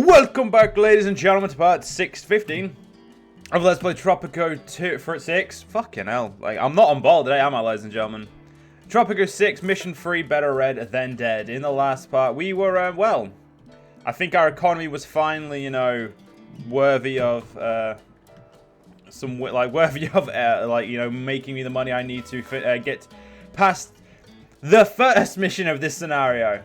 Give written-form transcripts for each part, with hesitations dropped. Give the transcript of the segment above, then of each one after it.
Welcome back, ladies and gentlemen, to part 615 of Let's Play Tropico 2 for 6. Fucking hell. Like, I'm not on ball today, am I, ladies and gentlemen? Tropico 6, mission 3, better red than dead. In the last part, we were, well, I think our economy was finally, you know, worthy of, making me the money I need to get past the first mission of this scenario.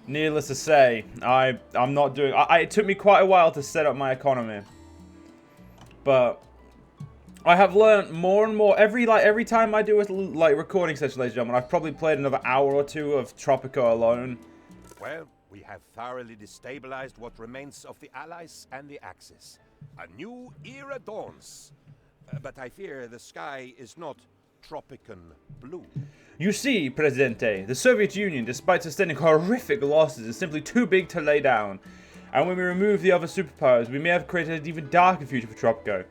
Needless to say, I'm not doing. It took me quite a while to set up my economy, but I have learned more and more every time I do a recording session, ladies and gentlemen. I've probably played another hour or two of Tropico alone. Well, we have thoroughly destabilized what remains of the Allies and the Axis. A new era dawns, but I fear the sky is not Tropican blue. You see, Presidente, the Soviet Union, despite sustaining horrific losses, is simply too big to lay down. And when we remove the other superpowers, we may have created an even darker future for Tropico.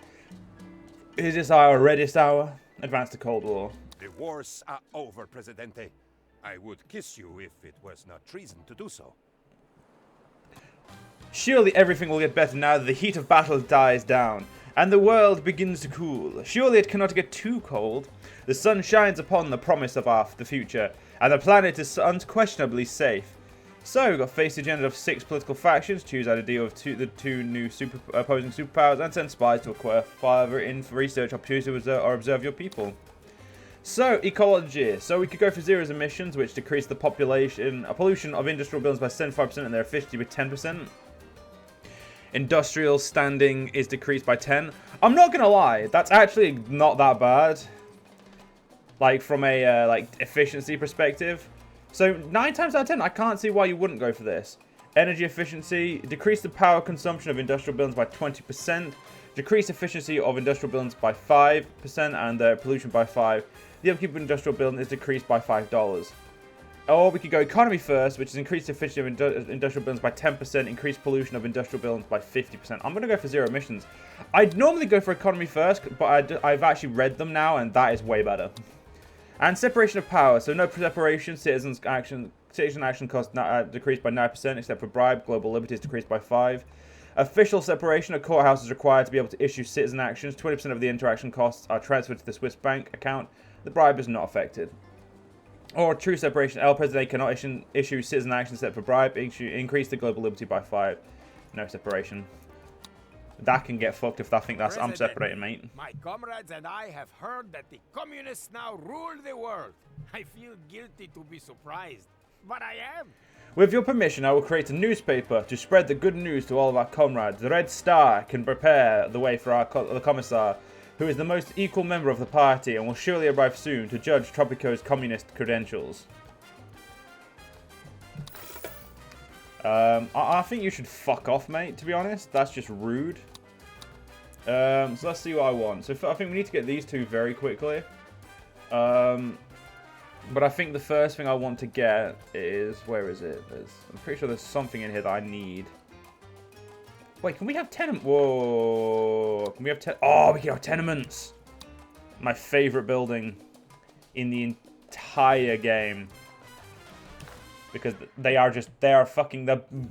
Is this our readiest hour? Advance to Cold War. The wars are over, Presidente. I would kiss you if it was not treason to do so. Surely everything will get better now that the heat of battle dies down, and the world begins to cool. Surely it cannot get too cold. The sun shines upon the promise of the future, and the planet is unquestionably safe. So, we've got face the agenda of 6 political factions, choose how to deal with the two new opposing superpowers, and send spies to acquire further research opportunities or observe your people. So, ecology. So we could go for zero emissions, which decrease the pollution of industrial buildings by 75% and their efficiency by 10%. Industrial standing is decreased by 10. I'm not gonna lie, that's actually not that bad. Like from a efficiency perspective. So 9 times out of 10, I can't see why you wouldn't go for this. Energy efficiency, decrease the power consumption of industrial buildings by 20%, decrease efficiency of industrial buildings by 5%, and pollution by 5. The upkeep of industrial building is decreased by $5. Or we could go economy first, which is increased efficiency of industrial buildings by 10%, increased pollution of industrial buildings by 50%. I'm going to go for zero emissions. I'd normally go for economy first, but I've actually read them now, and that is way better. And separation of power. So no separation, citizen action costs decreased by 9%, except for bribe. Global liberty is decreased by 5%. Official separation. A courthouse is required to be able to issue citizen actions. 20% of the interaction costs are transferred to the Swiss bank account. The bribe is not affected. Or true separation. El Presidente cannot issue citizen actions except for bribe. Increase the global liberty by 5. No separation. That can get fucked if I think that's I'm separating, mate. My comrades and I have heard that the communists now rule the world. I feel guilty to be surprised, but I am. With your permission, I will create a newspaper to spread the good news to all of our comrades. The Red Star can prepare the way for the Commissar, who is the most equal member of the party and will surely arrive soon to judge Tropico's communist credentials. I think you should fuck off, mate, to be honest. That's just rude. So let's see what I want. So I think we need to get these two very quickly. But I think the first thing I want to get is... Where is it? I'm pretty sure there's something in here that I need. Wait, can we have tenements? Whoa. Can we have Oh, we can have tenements. My favorite building in the entire game. Because they're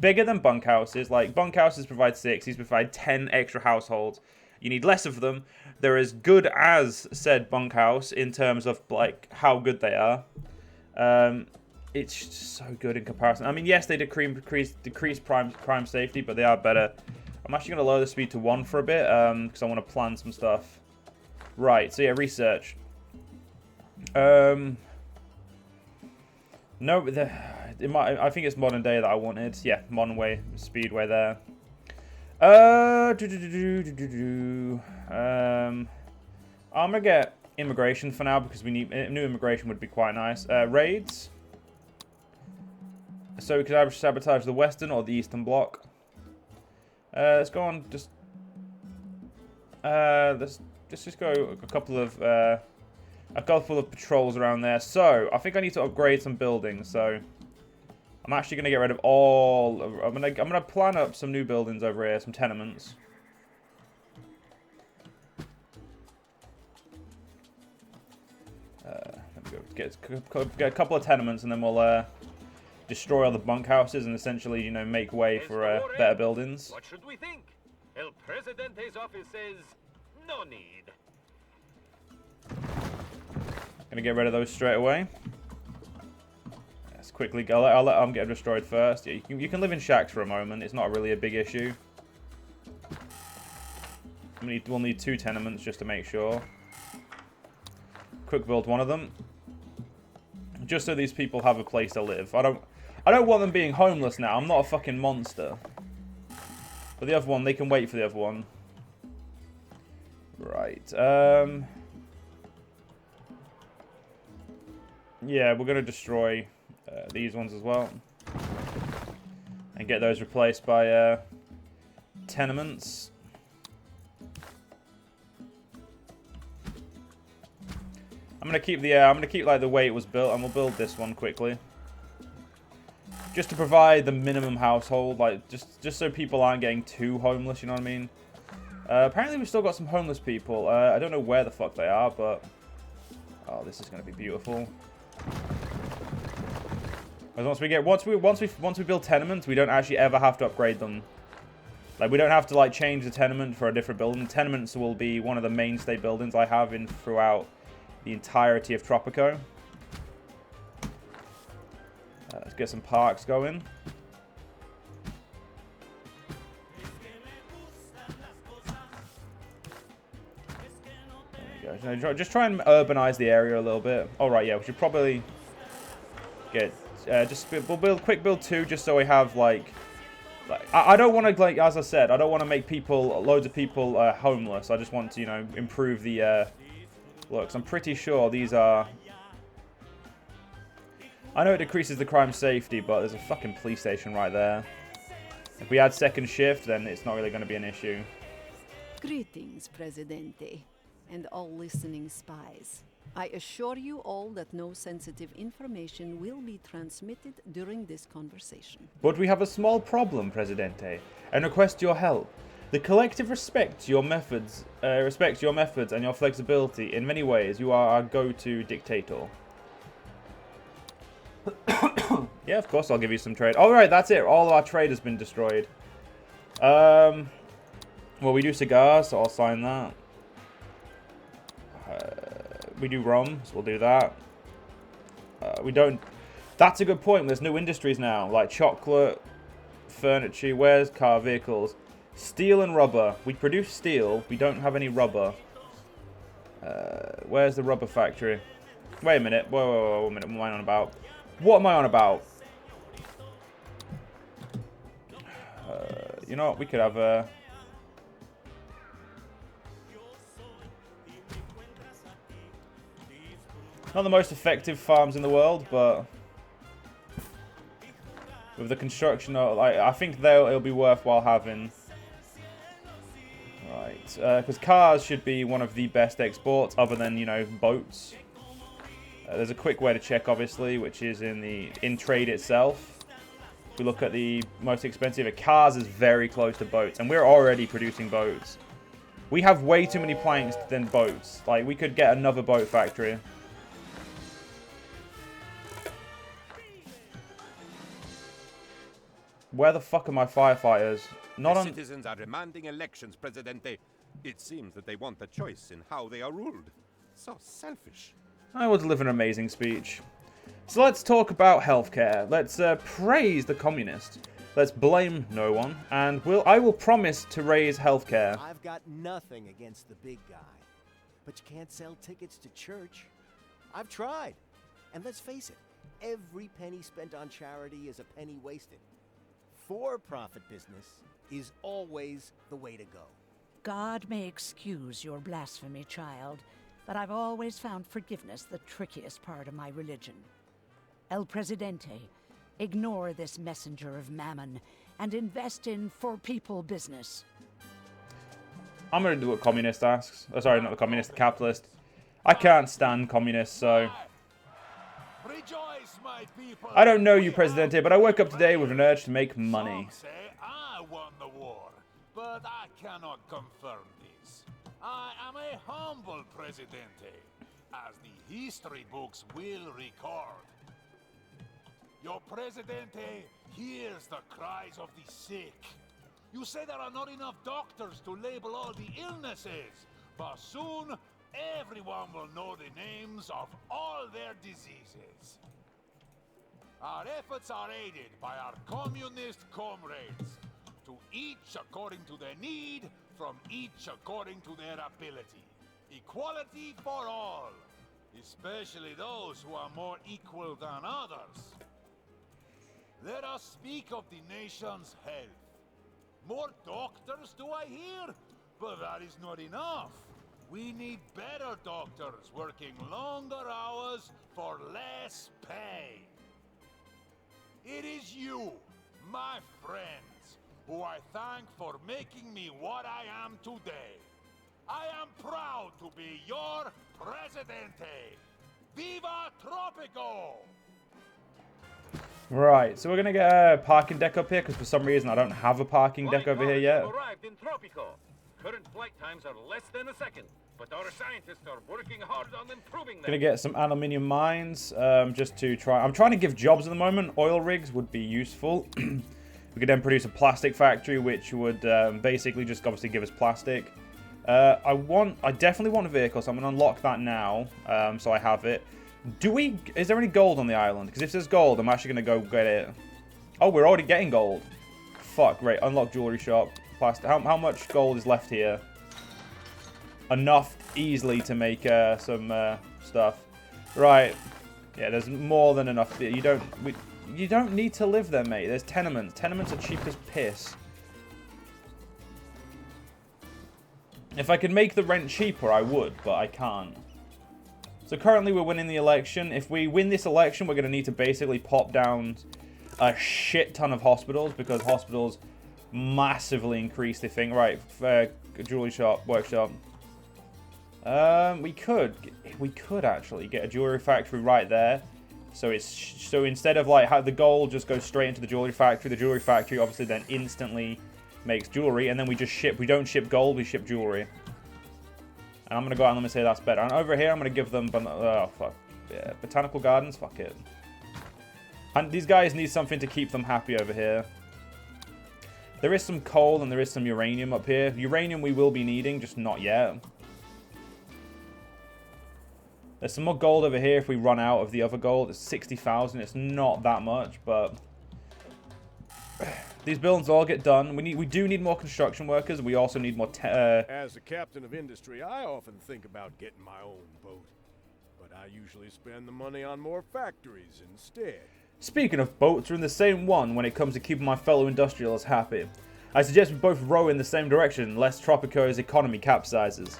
bigger than bunkhouses. Like, bunkhouses provide 6, these provide 10 extra households. You need less of them. They're as good as said bunkhouse in terms of, like, how good they are. It's just so good in comparison. I mean, yes, they decrease crime safety, but they are better. I'm actually going to lower the speed to 1 for a bit, because I want to plan some stuff. Right, so yeah, research. No, I think it's modern day that I wanted. Yeah, modern way, speedway there. I'm gonna get immigration for now because we need new immigration would be quite nice. Raids. So we could either sabotage the Western or the Eastern Bloc. Let's go on. Let's just go a couple of patrols around there. So I think I need to upgrade some buildings. So I'm actually going to get rid of all... I'm gonna plan up some new buildings over here, some tenements. Let me go get a couple of tenements, and then we'll destroy all the bunkhouses and essentially, you know, make way for better buildings. What should we think? El Presidente's office says no need. Gonna get rid of those straight away. Let's quickly go. I'll let them get destroyed first. Yeah, you can live in shacks for a moment. It's not really a big issue. We'll need 2 tenements just to make sure. Quick build one of them, just so these people have a place to live. I don't want them being homeless now. I'm not a fucking monster. But the other one, they can wait for the other one. Right. Yeah, we're gonna destroy these ones as well, and get those replaced by tenements. I'm gonna keep like the way it was built, and we'll build this one quickly, just to provide the minimum household, like just so people aren't getting too homeless. You know what I mean? Apparently, we've still got some homeless people. I don't know where the fuck they are, but oh, this is gonna be beautiful. Once we build tenements, we don't actually ever have to upgrade them. Like, we don't have to like change the tenement for a different building. Tenements will be one of the mainstay buildings I have throughout the entirety of Tropico. Let's get some parks going. There you go. Just try and urbanize the area a little bit. All right, yeah, we should probably get we'll quick build 2 just so we have like I don't want to, like, as I said, I don't want to make loads of people homeless. I just want to, you know, improve the looks. I'm pretty sure these are... I know it decreases the crime safety, but there's a fucking police station right there. If we add second shift, then it's not really going to be an issue. Greetings, Presidente, and all listening spies. I assure you all that no sensitive information will be transmitted during this conversation. But we have a small problem, Presidente, and request your help. The collective respects your methods and your flexibility. In many ways, you are our go-to dictator. Yeah, of course I'll give you some trade. Alright, that's it. All of our trade has been destroyed. Well, we do cigars, so I'll sign that. We do rum, so we'll do that. We don't... That's a good point. There's new industries now, like chocolate, furniture, wares, car, vehicles. Steel and rubber. We produce steel. We don't have any rubber. Where's the rubber factory? Wait a minute. Whoa, a minute. What am I on about? What am I on about? You know what? We could have a... Not the most effective farms in the world, but with the construction, I think it'll be worthwhile having. Right, because cars should be one of the best exports, other than, you know, boats. There's a quick way to check, obviously, which is in trade itself. If we look at the most expensive, cars is very close to boats, and we're already producing boats. We have way too many planks than boats. Like, we could get another boat factory. Where the fuck are my firefighters? Not on... Citizens are demanding elections, Presidente. It seems that they want a choice in how they are ruled. So selfish. I will deliver an amazing speech. So let's talk about healthcare. Let's praise the communist. Let's blame no one. And I will promise to raise healthcare. I've got nothing against the big guy. But you can't sell tickets to church. I've tried. And let's face it, every penny spent on charity is a penny wasted. For-profit business is always the way to go. God may excuse your blasphemy, child, but I've always found forgiveness the trickiest part of my religion. El Presidente, ignore this messenger of mammon and invest in for-people business. I'm going to do what communist asks. Oh, sorry, not the communist, the capitalist. I can't stand communists, so... Rejoice, my people. I don't know you, Presidente, but I woke up today with an urge to make money. Some say I won the war, but I cannot confirm this. I am a humble Presidente, as the history books will record. Your Presidente hears the cries of the sick. You say there are not enough doctors to label all the illnesses, but soon everyone will know the names of all their diseases. Our efforts are aided by our communist comrades, to each according to their need, from each according to their ability. Equality for all, especially those who are more equal than others. Let us speak of the nation's health. More doctors, do I hear? But that is not enough. We need better doctors working longer hours for less pay. It is you, my friends, who I thank for making me what I am today. I am proud to be your Presidente. Viva Tropico! Right, so we're going to get a parking deck up here, because for some reason I don't have a parking deck over here yet. Arrived in Tropico. Current flight times are less than a second, but our scientists are working hard on improving them. Going to get some aluminium mines, just to try. I'm trying to give jobs at the moment. Oil rigs would be useful. We could then produce a plastic factory, which would basically just obviously give us plastic. I definitely want a vehicle, so I'm going to unlock that now, so I have it. Is there any gold on the island? Because if there's gold, I'm actually going to go get it. Oh, we're already getting gold. Fuck, great. Unlock jewelry shop. Plastic. How much gold is left here? Enough easily to make some stuff. Right. Yeah, there's more than enough. You don't need to live there, mate. There's tenements. Tenements are cheap as piss. If I could make the rent cheaper, I would, but I can't. So currently we're winning the election. If we win this election, we're going to need to basically pop down a shit ton of hospitals, because hospitals massively increase the thing. Right, jewelry shop, workshop. We could actually get a jewelry factory right there. So instead of like how the gold just goes straight into the jewelry factory obviously then instantly makes jewelry, and then we don't ship gold, we ship jewelry. And I'm going to go out and let me say that's better. And over here, I'm going to give them... Oh, fuck. Yeah, botanical gardens? Fuck it. And these guys need something to keep them happy over here. There is some coal and there is some uranium up here. Uranium we will be needing, just not yet. There's some more gold over here if we run out of the other gold. It's 60,000. It's not that much, but... These buildings all get done. We do need more construction workers. We also need more... As a captain of industry, I often think about getting my own boat. But I usually spend the money on more factories instead. Speaking of boats, we're in the same one when it comes to keeping my fellow industrialists happy. I suggest we both row in the same direction, lest Tropico's economy capsizes.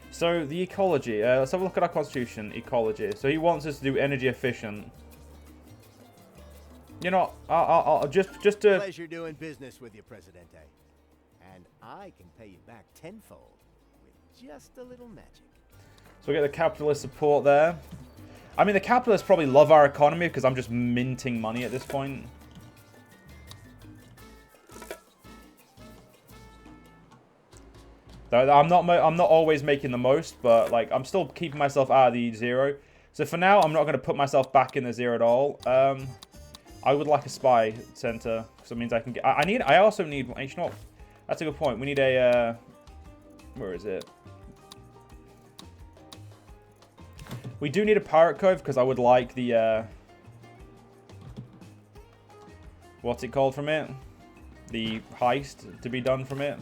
So, the ecology. Let's have a look at our constitution. Ecology. So, he wants us to do energy efficient. You know, I'll just to... Pleasure doing business with you, Presidente. And I can pay you back tenfold with just a little magic. So we get the capitalist support there. I mean, the capitalists probably love our economy because I'm just minting money at this point. I'm not always making the most, but like I'm still keeping myself out of the zero. So for now, I'm not going to put myself back in the zero at all. I would like a spy center, because it means I can get... I also need... You know what? That's a good point. We need a... where is it? We do need a pirate cove, because I would like the... what's it called from it? The heist to be done from it.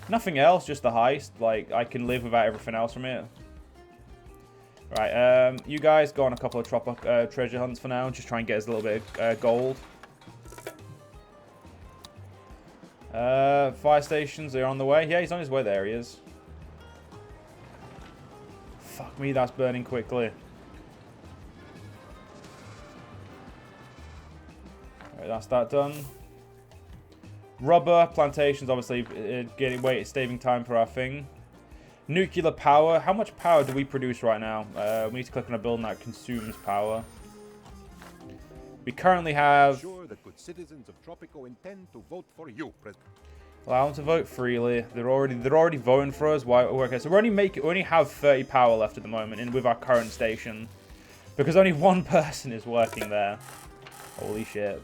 Nothing else, just the heist. Like, I can live without everything else from it. Right, you guys go on a couple of Tropico treasure hunts for now. Just try and get us a little bit of gold. Fire stations, they're on the way. Yeah, he's on his way. There he is. Fuck me, that's burning quickly. Alright, that's that done. Rubber plantations, obviously, saving time for our thing. Nuclear power. How much power do we produce right now? We need to click on a building that consumes power. We currently have... Sure the good citizens of Tropico intend to vote for you, President. Allow them to vote freely. They're already voting for us. Why? Okay, so we only have 30 power left at the moment with our current station, because only one person is working there. Holy shit.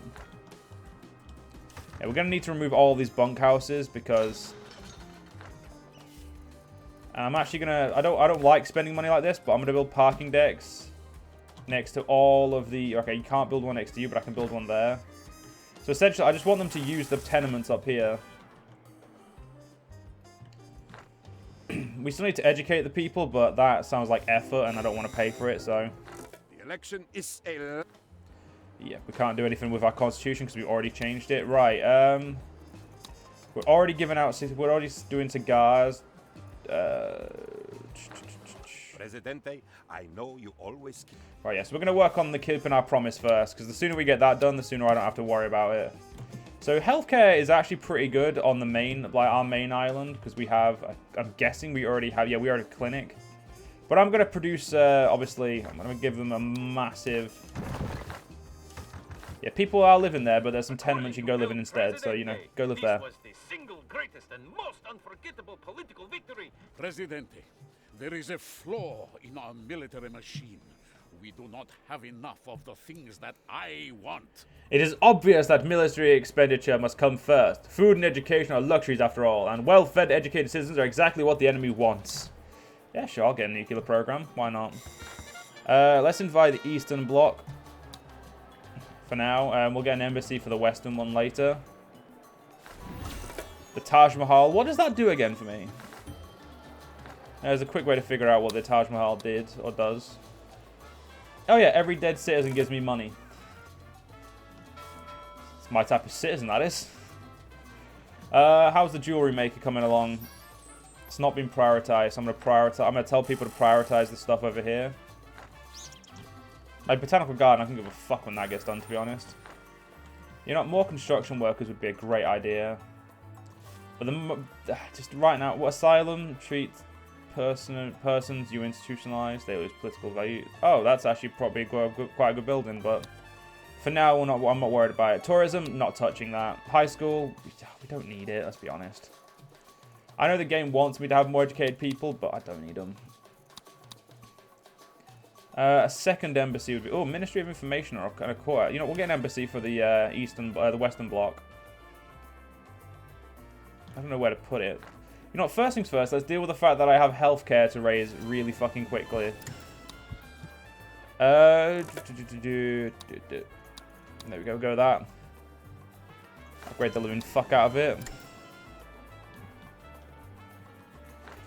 Yeah, we're going to need to remove all these bunkhouses because I'm actually going to... I don't like spending money like this, but I'm going to build parking decks next to all of the... Okay, you can't build one next to you, but I can build one there. So essentially, I just want them to use the tenements up here. We still need to educate the people, but that sounds like effort, and I don't want to pay for it, so... The election is a... Yeah, we can't do anything with our constitution because we already changed it. Right, we're already giving out... We're already doing cigars. Presidente, I know you always keep... Right, yeah, so we're going to work on the keeping our promise first, because the sooner we get that done, the sooner I don't have to worry about it. So healthcare is actually pretty good on the main, like our main island, because we have, I'm guessing we already have, yeah, we already have a clinic. But I'm going to produce, obviously, I'm going to give them a massive... Yeah, people are living there, but there's some tenements you can go live in instead, so, you know, go live there. This was the single greatest and most unforgettable political victory. Presidente, there is a flaw in our military machine. We do not have enough of the things that I want. It is obvious that military expenditure must come first. Food and education are luxuries after all, and well-fed, educated citizens are exactly what the enemy wants. Yeah, sure, I'll get a nuclear program. Why not? Let's invite the Eastern Bloc for now. We'll get an embassy for the Western one later. The Taj Mahal. What does that do again for me? There's a quick way to figure out what the Taj Mahal did or does. Oh yeah, every dead citizen gives me money. It's my type of citizen, that is. How's the jewelry maker coming along? It's not been prioritized. I'm gonna tell people to prioritize the stuff over here. My botanical garden, I can give a fuck when that gets done, to be honest. You know, more construction workers would be a great idea. But just right now, what asylum treats persons you institutionalize, they lose political value. Oh, that's actually probably quite a good building, but for now, I'm not worried about it. Tourism, not touching that. High school, we don't need it, let's be honest. I know the game wants me to have more educated people, but I don't need them. A second embassy would be... Oh, Ministry of Information or a court. You know, we'll get an embassy for the the Western Bloc. I don't know where to put it. You know what, first things first, let's deal with the fact that I have healthcare to raise really fucking quickly. There we go, go with that. Upgrade the living fuck out of it.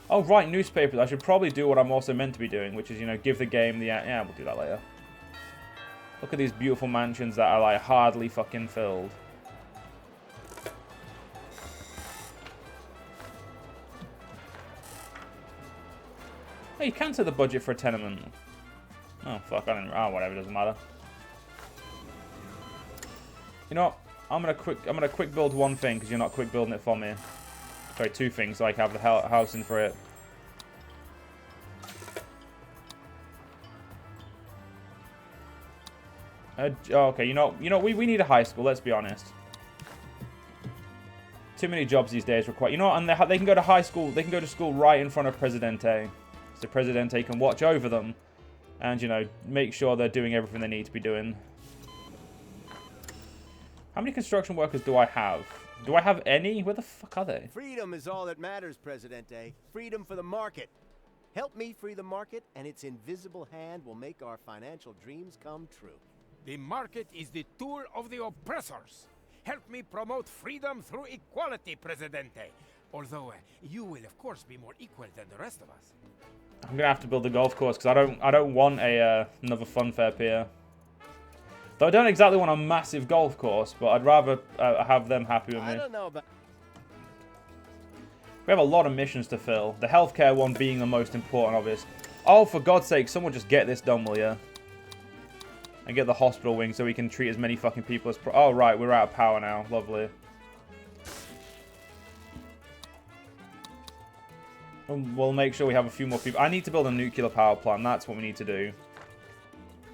Oh, right, newspapers. I should probably do what I'm also meant to be doing, which is, you know, give the game the... Yeah, we'll do that later. Look at these beautiful mansions that are, like, hardly fucking filled. Oh, you can set the budget for a tenement. Oh, fuck, I don't... Oh, whatever, doesn't matter. You know what? I'm gonna quick build one thing, because you're not quick building it for me. Sorry, two things, so I can have the housing for it. Okay, you know, we need a high school, let's be honest. Too many jobs these days require... You know what, and they can go to high school, they can go to school right in front of Presidente. So Presidente can watch over them and, you know, make sure they're doing everything they need to be doing. How many construction workers do I have? Do I have any? Where the fuck are they? Freedom is all that matters, Presidente. Freedom for the market. Help me free the market, and its invisible hand will make our financial dreams come true. The market is the tool of the oppressors. Help me promote freedom through equality, Presidente. Although you will, of course, be more equal than the rest of us. I'm gonna have to build a golf course because I don't want a another funfair pier. Though I don't exactly want a massive golf course, but I'd rather have them happy with me. I don't know about... We have a lot of missions to fill. The healthcare one being the most important, obvious. Oh, for God's sake, someone just get this done, will ya? And get the hospital wing so we can treat as many fucking people as... Oh, right, we're out of power now. Lovely. We'll make sure we have a few more people. I need to build a nuclear power plant. That's what we need to do.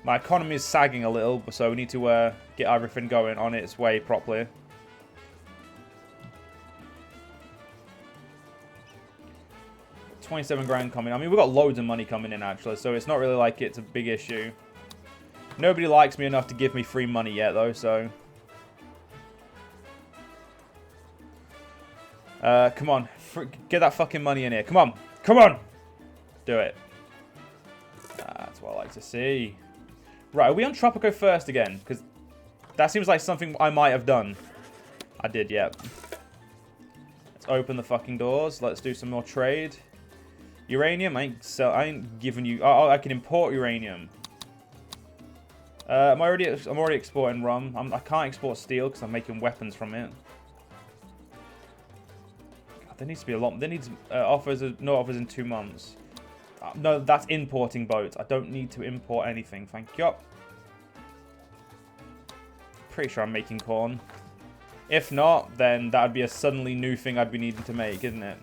My economy is sagging a little, so we need to get everything going on its way properly. $27 grand coming. I mean, we've got loads of money coming in, actually, so it's not really like it's a big issue. Nobody likes me enough to give me free money yet, though, so... come on. Get that fucking money in here. Come on. Come on! Do it. That's what I like to see. Right, are we on Tropico first again? Because that seems like something I might have done. I did, yep. Let's open the fucking doors. Let's do some more trade. Uranium? I ain't giving you... Oh, I can import uranium. I'm already exporting rum. I can't export steel because I'm making weapons from it. God, there needs to be a lot. There needs no offers in 2 months. No, that's importing boats. I don't need to import anything. Thank you. Pretty sure I'm making corn. If not, then that would be a suddenly new thing I'd be needing to make, isn't it?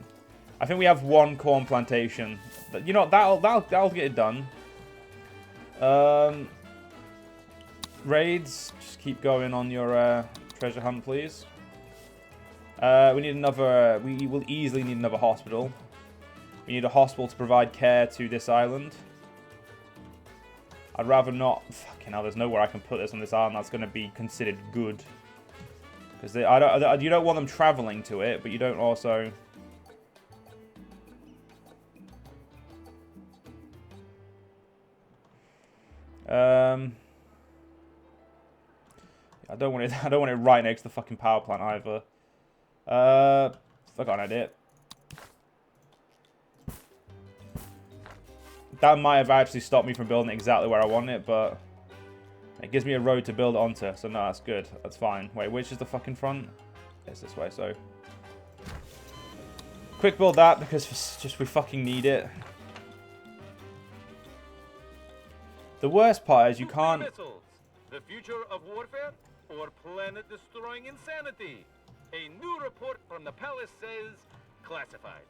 I think we have 1 corn plantation. You know, that'll get it done. Raids, just keep going on your treasure hunt, please. We need another. We will easily need another hospital. We need a hospital to provide care to this island. I'd rather not. Fucking hell, there's nowhere I can put this on this island that's going to be considered good. Because you don't want them traveling to it, but you don't also. I don't want it. I don't want it right next to the fucking power plant either. I got an idea. That might have actually stopped me from building it exactly where I want it, but it gives me a road to build it onto. So no, that's good. That's fine. Wait, which is the fucking front? It's this way. So quick build that because we fucking need it. The worst part is you can't. Missiles, the future of warfare or planet-destroying insanity. A new report from the palace says classified.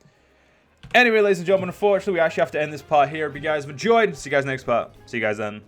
Anyway, ladies and gentlemen, unfortunately, we actually have to end this part here. If you guys have enjoyed, see you guys next part. See you guys then.